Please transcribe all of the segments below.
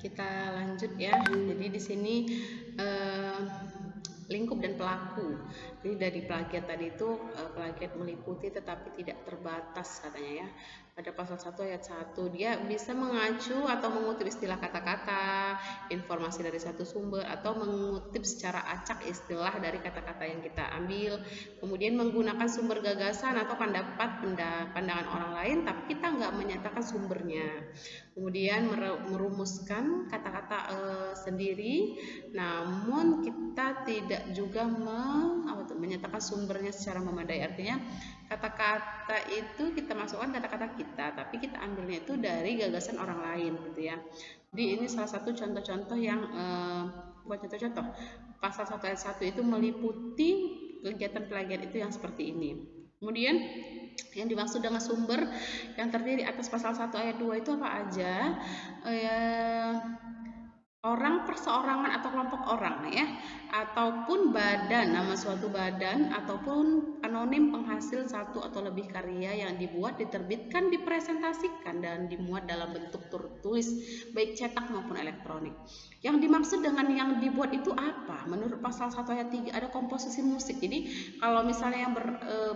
Kita lanjut ya. Jadi di sini lingkup dan pelaku. Jadi dari plagiat tadi itu plagiat meliputi tetapi tidak terbatas katanya ya. Pada pasal 1 ayat 1 dia bisa mengacu atau mengutip istilah kata-kata, informasi dari satu sumber atau mengutip secara acak istilah dari kata-kata yang kita ambil. Kemudian menggunakan sumber gagasan atau pandangan orang lain tapi kita nggak menyatakan sumbernya. Kemudian merumuskan kata-kata sendiri, namun kita tidak juga menyatakan sumbernya secara memadai. Artinya kata-kata itu kita masukkan kata-kata kita, tapi kita ambilnya itu dari gagasan orang lain gitu ya. Jadi ini salah satu contoh-contoh yang buat contoh-contoh pasal 1 ayat 1 itu meliputi kegiatan plagiat itu yang seperti ini. Kemudian yang dimaksud dengan sumber yang terdiri atas pasal 1 ayat 2 itu apa aja? Orang, perseorangan atau kelompok orang ya, ataupun badan, nama suatu badan, ataupun anonim penghasil satu atau lebih karya yang dibuat, diterbitkan, dipresentasikan, dan dimuat dalam bentuk tertulis baik cetak maupun elektronik. Yang dimaksud dengan yang dibuat itu apa? Menurut pasal 1 ayat 3 ada komposisi musik. Jadi kalau misalnya yang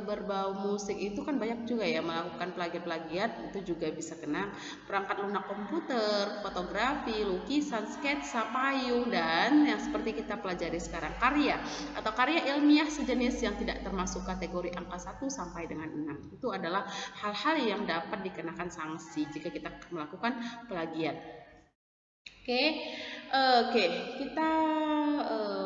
berbau musik itu kan banyak juga ya melakukan plagiat-plagiat, itu juga bisa kena perangkat lunak komputer, fotografi, lukisan, sketsa, payung, dan yang seperti kita pelajari sekarang karya atau karya ilmiah sejenis yang tidak termasuk kategori angka 1 sampai dengan 6. Itu adalah hal-hal yang dapat dikenakan sanksi jika kita melakukan plagiat. Oke, kita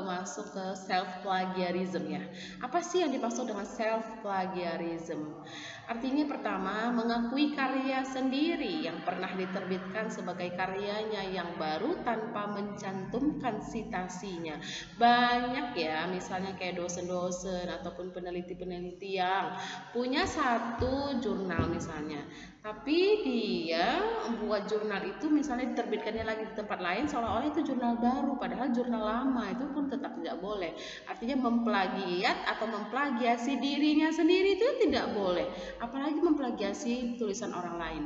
masuk ke self plagiarism ya. Apa sih yang dimaksud dengan self plagiarism? Artinya pertama, mengakui karya sendiri yang pernah diterbitkan sebagai karyanya yang baru tanpa mencantumkan citasinya. Banyak ya, misalnya kayak dosen-dosen ataupun peneliti-peneliti yang punya satu jurnal misalnya, tapi dia membuat jurnal itu misalnya diterbitkannya lagi di tempat lain seolah-olah itu jurnal baru, padahal jurnal lama. Itu pun tetap tidak boleh. Artinya memplagiat atau memplagiasi dirinya sendiri itu tidak boleh, apalagi memplagiasi tulisan orang lain.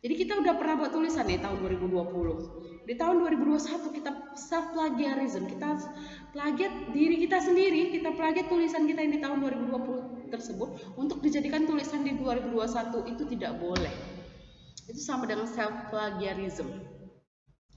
Jadi kita udah pernah buat tulisan nih tahun 2020. Di tahun 2021 kita self plagiarism, kita plagiat diri kita sendiri, kita plagiat tulisan kita yang di tahun 2020 tersebut untuk dijadikan tulisan di 2021, itu tidak boleh. Itu sama dengan self plagiarism.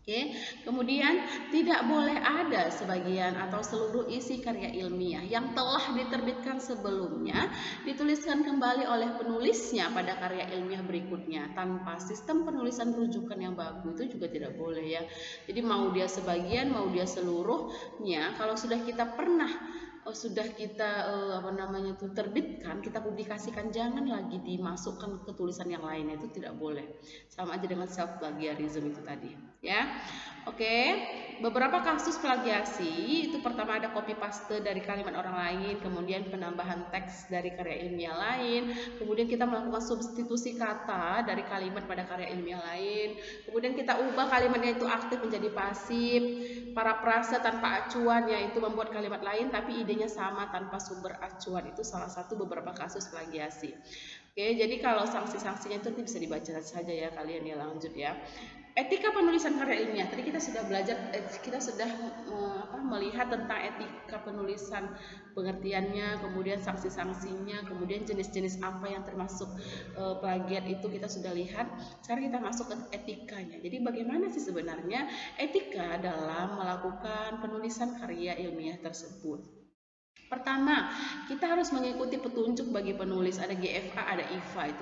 Oke, kemudian tidak boleh ada sebagian atau seluruh isi karya ilmiah yang telah diterbitkan sebelumnya dituliskan kembali oleh penulisnya pada karya ilmiah berikutnya tanpa sistem penulisan rujukan yang baku. Itu juga tidak boleh ya. Jadi mau dia sebagian, mau dia seluruhnya, kalau sudah kita terbitkan, kita publikasikan, jangan lagi dimasukkan ke tulisan yang lainnya, itu tidak boleh. Sama aja dengan self plagiarism itu tadi ya. Oke, beberapa kasus plagiasi itu pertama ada copy paste dari kalimat orang lain, kemudian penambahan teks dari karya ilmiah lain, kemudian kita melakukan substitusi kata dari kalimat pada karya ilmiah lain, kemudian kita ubah kalimatnya itu aktif menjadi pasif, parafrase tanpa acuan yaitu membuat kalimat lain tapi idenya sama tanpa sumber acuan. Itu salah satu beberapa kasus plagiasi. Oke, jadi kalau sanksi-sanksinya itu bisa dibaca saja ya kalian ya, lanjut ya. Etika penulisan karya ilmiah. Tadi kita sudah belajar, kita sudah melihat tentang etika penulisan, pengertiannya, kemudian sanksi-sanksinya, kemudian jenis-jenis apa yang termasuk plagiat itu kita sudah lihat. Sekarang kita masuk ke etikanya. Jadi bagaimana sih sebenarnya etika dalam melakukan penulisan karya ilmiah tersebut? Pertama, kita harus mengikuti petunjuk bagi penulis. Ada GFA, ada IFA, itu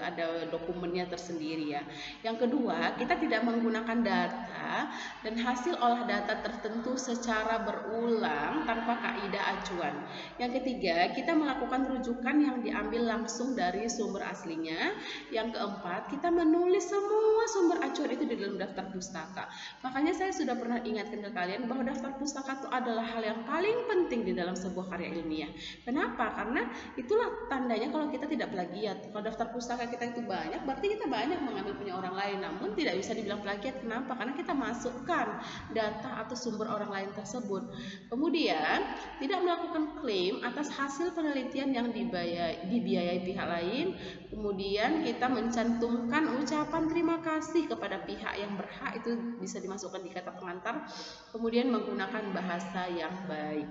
ada dokumennya tersendiri ya. Yang kedua, kita tidak menggunakan data dan hasil olah data tertentu secara berulang tanpa kaidah acuan. Yang ketiga, kita melakukan rujukan yang diambil langsung dari sumber aslinya. Yang keempat, kita menulis semua sumber acuan itu di dalam daftar pustaka. Makanya saya sudah pernah ingatkan ke kalian bahwa daftar pustaka itu adalah hal yang paling penting di dalam sebuah karya ilmiah. Kenapa? Karena itulah tandanya kalau kita tidak plagiat. Kalau daftar pustaka kita itu banyak, berarti kita banyak mengambil punya orang lain, namun tidak bisa dibilang plagiat. Kenapa? Karena kita masukkan data atau sumber orang lain tersebut. Kemudian, tidak melakukan klaim atas hasil penelitian yang dibiayai pihak lain. Kemudian kita mencantumkan ucapan terima kasih kepada pihak yang yang berhak itu bisa dimasukkan di kata pengantar. Kemudian menggunakan bahasa yang baik.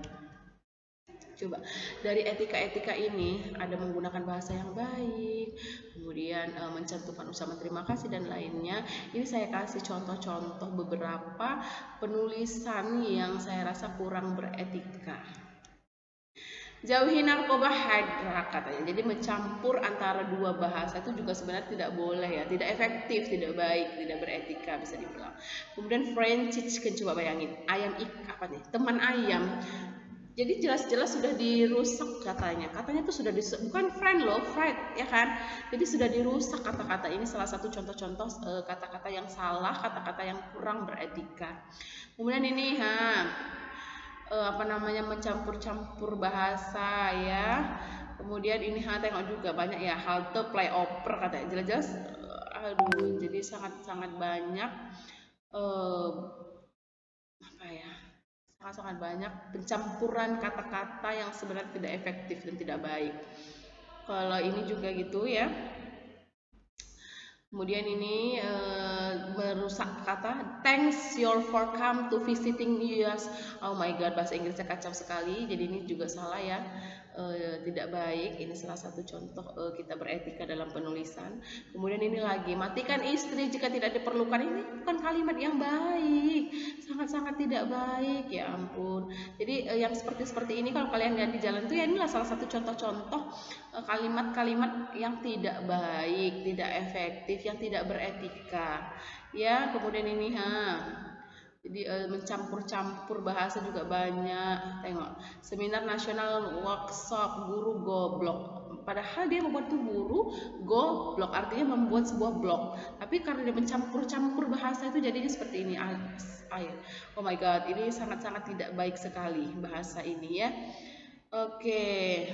Coba dari etika-etika ini ada menggunakan bahasa yang baik, kemudian mencantumkan ucapan terima kasih dan lainnya. Ini saya kasih contoh-contoh beberapa penulisan yang saya rasa kurang beretika. Jauhi narkoba hydra katanya. Jadi mencampur antara dua bahasa itu juga sebenarnya tidak boleh ya, tidak efektif, tidak baik, tidak beretika bisa dibilang. Kemudian friend chicken, coba bayangin, ayam apa nih? Teman ayam. Jadi jelas-jelas sudah dirusak katanya. Katanya itu sudah bukan friend loh, friend ya kan. Jadi sudah dirusak kata-kata ini, salah satu contoh-contoh kata-kata yang salah, kata-kata yang kurang beretika. Kemudian ini mencampur-campur bahasa ya. Kemudian ini tengok juga banyak ya, halte flyover katanya. Jelas-jelas aduh, jadi sangat-sangat banyak sangat-sangat banyak pencampuran kata-kata yang sebenarnya tidak efektif dan tidak baik. Kalau ini juga gitu ya. Kemudian ini merusak kata. Thanks your for come to visiting US. Oh my god, bahasa Inggrisnya kacau sekali. Jadi ini juga salah ya. Tidak baik. Ini salah satu contoh kita beretika dalam penulisan. Kemudian ini lagi, matikan istri jika tidak diperlukan. Ini bukan kalimat yang baik, sangat-sangat tidak baik, ya ampun. Jadi yang seperti ini kalau kalian lihat di jalan tuh ya, inilah salah satu contoh-contoh kalimat-kalimat yang tidak baik, tidak efektif, yang tidak beretika ya. Kemudian ini jadi mencampur-campur bahasa juga banyak. Tengok, seminar nasional workshop guru goblok. Padahal dia membuat tuh guru goblok, artinya membuat sebuah blog. Tapi karena dia mencampur-campur bahasa itu jadinya seperti ini. Oh my god, ini sangat-sangat tidak baik sekali bahasa ini ya. Oke.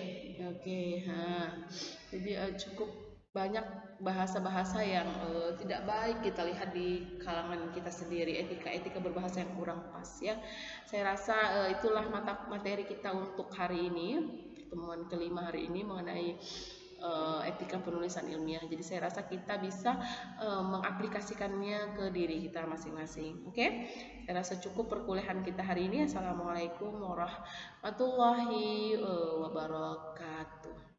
Jadi cukup banyak bahasa-bahasa yang tidak baik kita lihat di kalangan kita sendiri, etika-etika berbahasa yang kurang pas ya. Saya rasa itulah materi kita untuk hari ini, pertemuan kelima hari ini mengenai etika penulisan ilmiah. Jadi saya rasa kita bisa mengaplikasikannya ke diri kita masing-masing. Oke? Saya rasa cukup perkuliahan kita hari ini. Assalamualaikum warahmatullahi wabarakatuh.